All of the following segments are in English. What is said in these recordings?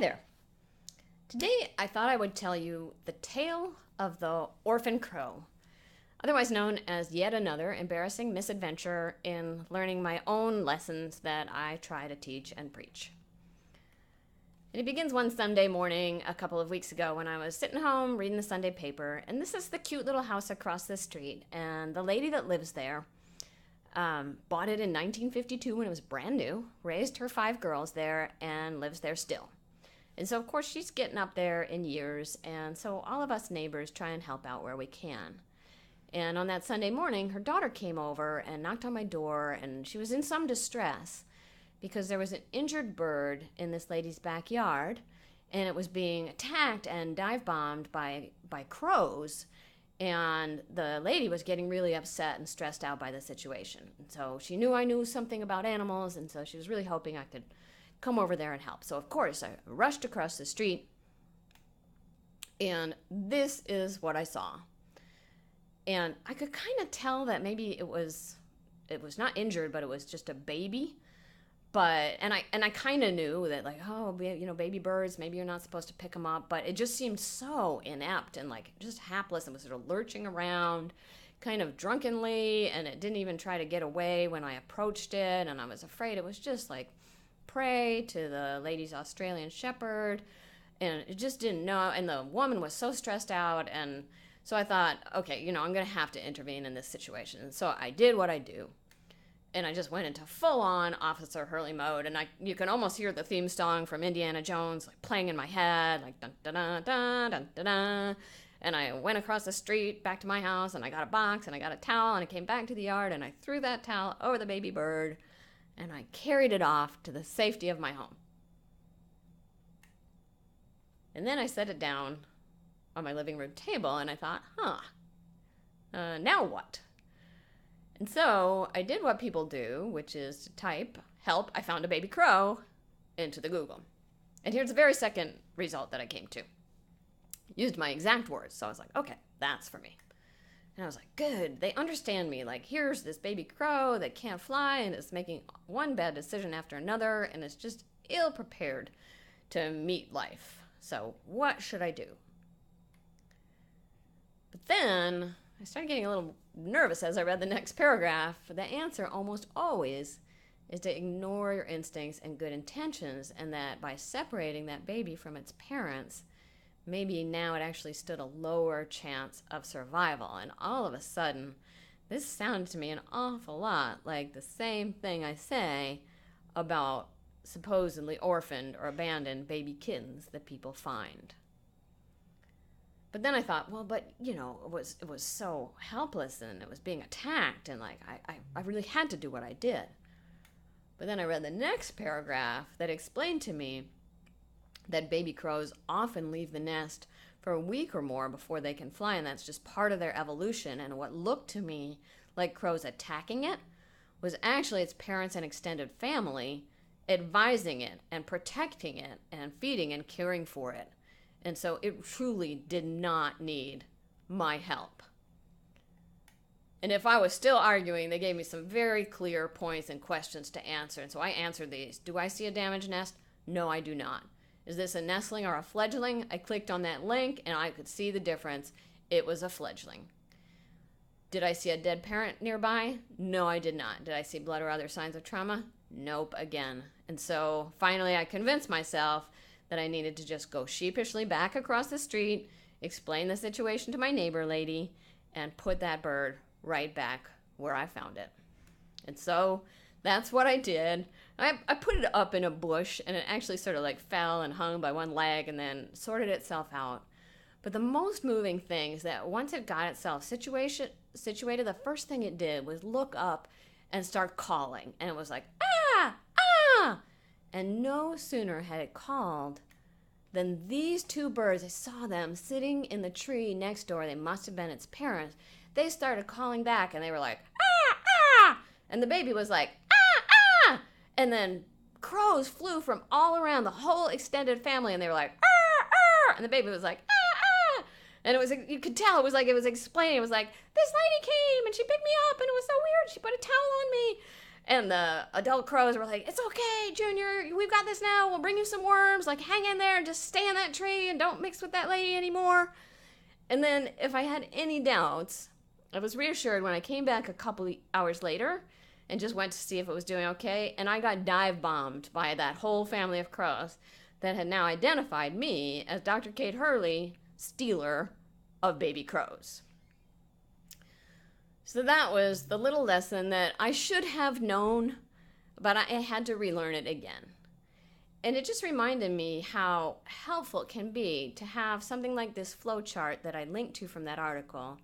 there. Today I thought I would tell you the tale of the orphan crow, otherwise known as yet another embarrassing misadventure in learning my own lessons that I try to teach and preach. And it begins one Sunday morning a couple of weeks ago when I was sitting home reading the Sunday paper, and this is the cute little house across the street, and the lady that lives there bought it in 1952 when it was brand new, raised her 5 girls there, and lives there still. And so, of course, she's getting up there in years, and so all of us neighbors try and help out where we can. And on that Sunday morning, her daughter came over and knocked on my door, and she was in some distress because there was an injured bird in this lady's backyard, and it was being attacked and dive-bombed by crows, and the lady was getting really upset and stressed out by the situation. And so she knew I knew something about animals, and so she was really hoping I could come over there and help. So, of course, I rushed across the street, and this is what I saw. And I could kind of tell that maybe it was not injured, but it was just a baby. And I kind of knew that, like, oh, baby birds, maybe you're not supposed to pick them up, but it just seemed so inept and like just hapless and was sort of lurching around kind of drunkenly, and it didn't even try to get away when I approached it, and I was afraid it was just like prey to the lady's Australian shepherd, and it just didn't know, and the woman was so stressed out, and so I thought, okay, I'm going to have to intervene in this situation. And so I did what I do, and I just went into full-on Officer Hurley mode, and you can almost hear the theme song from Indiana Jones like playing in my head, like dun dun dun dun dun dun dun. And I went across the street back to my house, and I got a box, and I got a towel, and I came back to the yard, and I threw that towel over the baby bird, and I carried it off to the safety of my home. And then I set it down on my living room table, and I thought, now what? And so I did what people do, which is to type, "help, I found a baby crow," into the Google. And here's the very second result that I came to. Used my exact words, so I was like, okay, that's for me. And I was like, good, they understand me. Like, here's this baby crow that can't fly and is making one bad decision after another and is just ill-prepared to meet life. So what should I do? But then I started getting a little nervous as I read the next paragraph. The answer almost always is to ignore your instincts and good intentions, and that by separating that baby from its parents, maybe now it actually stood a lower chance of survival. And all of a sudden, this sounded to me an awful lot like the same thing I say about supposedly orphaned or abandoned baby kittens that people find. But then I thought, well, but, it was so helpless, and it was being attacked, and like I really had to do what I did. But then I read the next paragraph that explained to me that baby crows often leave the nest for a week or more before they can fly, and that's just part of their evolution. And what looked to me like crows attacking it was actually its parents and extended family advising it and protecting it and feeding and caring for it. And so it truly did not need my help. And if I was still arguing, they gave me some very clear points and questions to answer. And so I answered these. Do I see a damaged nest? No, I do not. Is this a nestling or a fledgling? I clicked on that link and I could see the difference. It was a fledgling. Did I see a dead parent nearby? No, I did not. Did I see blood or other signs of trauma? Nope, again. And so finally I convinced myself that I needed to just go sheepishly back across the street, explain the situation to my neighbor lady, and put that bird right back where I found it. And so that's what I did. I put it up in a bush, and it actually sort of like fell and hung by one leg and then sorted itself out. But the most moving thing is that once it got itself situated, the first thing it did was look up and start calling. And it was like, ah, ah! And no sooner had it called than these 2 birds, I saw them sitting in the tree next door. They must have been its parents. They started calling back, and they were like, ah, ah! And the baby was like, ah, ah! And then crows flew from all around the whole extended family, and they were like, ah, ah! And the baby was like, ah, ah! And it was, you could tell, it was like it was explaining. It was like, this lady came, and she picked me up, and it was so weird. She put a towel on me. And the adult crows were like, it's okay, Junior, we've got this now. We'll bring you some worms. Like, hang in there and just stay in that tree and don't mix with that lady anymore. And then if I had any doubts, I was reassured when I came back a couple hours later and just went to see if it was doing okay. And I got dive bombed by that whole family of crows that had now identified me as Dr. Kate Hurley, stealer of baby crows. So that was the little lesson that I should have known, but I had to relearn it again. And it just reminded me how helpful it can be to have something like this flow chart that I linked to from that article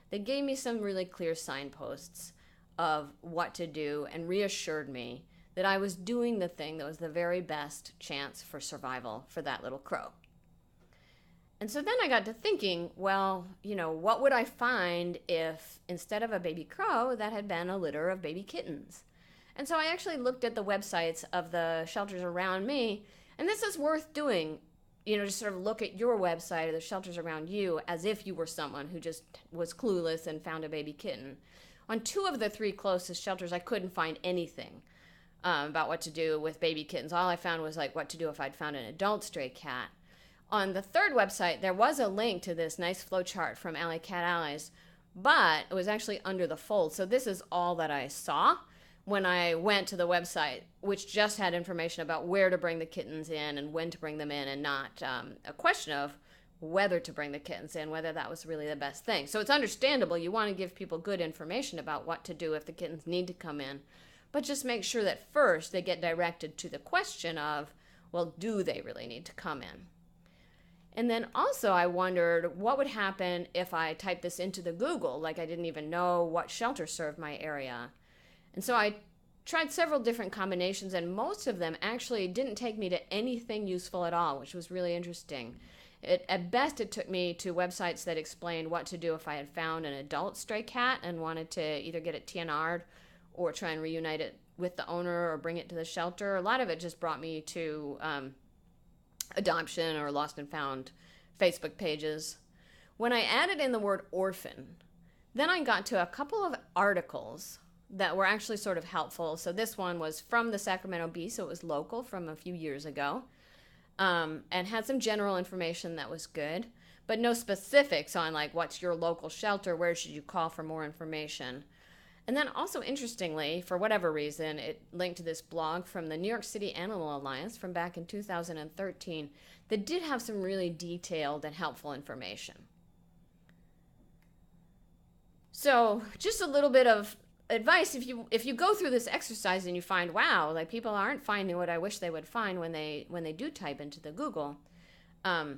that gave me some really clear signposts of what to do and reassured me that I was doing the thing that was the very best chance for survival for that little crow. And so then I got to thinking, well, what would I find if instead of a baby crow, that had been a litter of baby kittens? And so I actually looked at the websites of the shelters around me, and this is worth doing, just sort of look at your website or the shelters around you as if you were someone who just was clueless and found a baby kitten. On 2 of the 3 closest shelters, I couldn't find anything about what to do with baby kittens. All I found was like what to do if I'd found an adult stray cat. On the 3rd website, there was a link to this nice flow chart from Alley Cat Allies, but it was actually under the fold. So this is all that I saw when I went to the website, which just had information about where to bring the kittens in and when to bring them in, and not a question of whether to bring the kittens in, whether that was really the best thing. So it's understandable. You want to give people good information about what to do if the kittens need to come in, but just make sure that first they get directed to the question of, well, do they really need to come in? And then also I wondered what would happen if I typed this into the Google, like I didn't even know what shelter served my area. And so I tried several different combinations, and most of them actually didn't take me to anything useful at all, which was really interesting. At best, it took me to websites that explained what to do if I had found an adult stray cat and wanted to either get it TNR'd or try and reunite it with the owner or bring it to the shelter. A lot of it just brought me to adoption or lost and found Facebook pages. When I added in the word orphan, then I got to a couple of articles that were actually sort of helpful. So this one was from the Sacramento Bee, so it was local from a few years ago, and had some general information that was good, but no specifics on like what's your local shelter, where should you call for more information. And then also interestingly, for whatever reason, it linked to this blog from the New York City Animal Alliance from back in 2013 that did have some really detailed and helpful information. So just a little bit of advice, if you go through this exercise and you find, wow, like people aren't finding what I wish they would find when they do type into the Google. I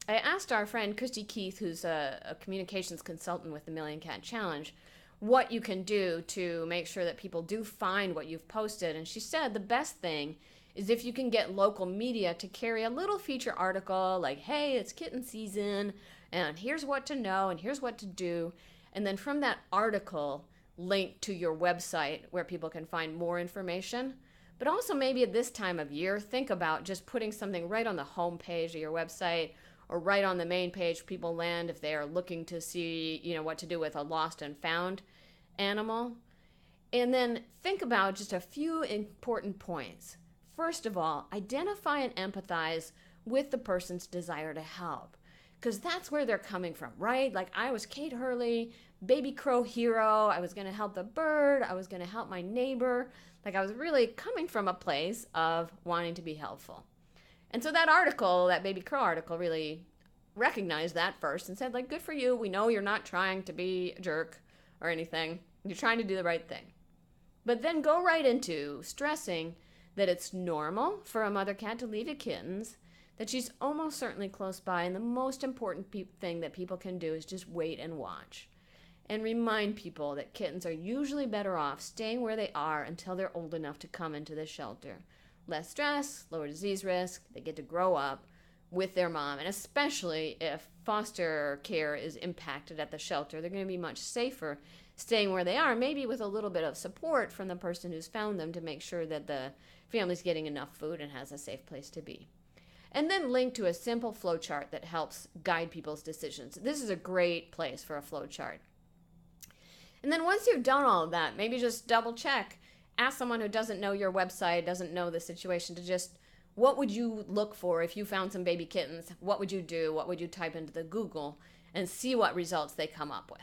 asked our friend Christy Keith, who's a communications consultant with the Million Cat Challenge, what you can do to make sure that people do find what you've posted. And she said the best thing is if you can get local media to carry a little feature article like, hey, it's kitten season, and here's what to know, and here's what to do. And then from that article, link to your website where people can find more information. But also maybe at this time of year, think about just putting something right on the home page of your website or right on the main page people land if they are looking to see, what to do with a lost and found animal. And then think about just a few important points. First of all, identify and empathize with the person's desire to help, because that's where they're coming from, right? Like I was Kate Hurley, baby crow hero. I was going to help the bird. I was going to help my neighbor. Like I was really coming from a place of wanting to be helpful. And so that article, that baby crow article, really recognized that first and said, like, good for you. We know you're not trying to be a jerk or anything. You're trying to do the right thing. But then go right into stressing that it's normal for a mother cat to leave her kittens, that she's almost certainly close by, and the most important thing that people can do is just wait and watch. And remind people that kittens are usually better off staying where they are until they're old enough to come into the shelter. Less stress, lower disease risk, they get to grow up with their mom. And especially if foster care is impacted at the shelter, they're going to be much safer staying where they are, maybe with a little bit of support from the person who's found them to make sure that the family's getting enough food and has a safe place to be. And then link to a simple flowchart that helps guide people's decisions. This is a great place for a flowchart. And then once you've done all of that, maybe just double check. ask someone who doesn't know your website, doesn't know the situation, to just, what would you look for if you found some baby kittens? What would you do? What would you type into the Google, and see what results they come up with?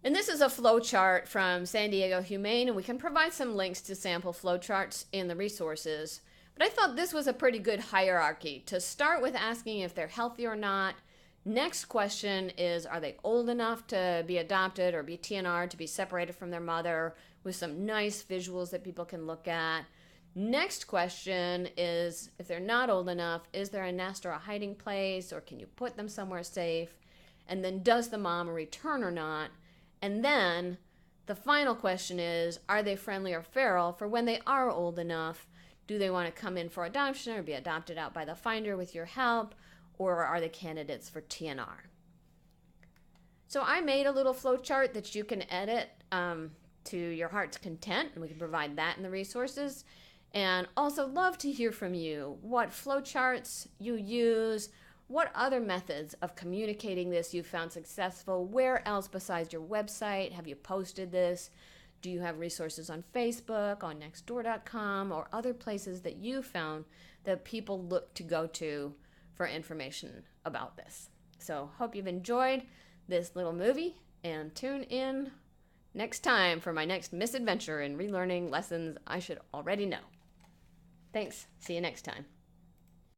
And this is a flow chart from San Diego Humane, and we can provide some links to sample flow charts in the resources. But I thought this was a pretty good hierarchy to start with, asking if they're healthy or not. Next question is, are they old enough to be adopted or be TNR, to be separated from their mother, with some nice visuals that people can look at. Next question is, if they're not old enough, is there a nest or a hiding place, or can you put them somewhere safe? And then, does the mom return or not? And then the final question is, are they friendly or feral for when they are old enough? Do they want to come in for adoption or be adopted out by the finder with your help? Or are they candidates for TNR? So I made a little flow chart that you can edit to your heart's content, and we can provide that in the resources. And also love to hear from you, what flow charts you use, what other methods of communicating this you found successful, where else besides your website have you posted this? Do you have resources on Facebook, on nextdoor.com, or other places that you found that people look to go to for information about this? So hope you've enjoyed this little movie, and tune in next time for my next misadventure in relearning lessons I should already know. Thanks. See you next time.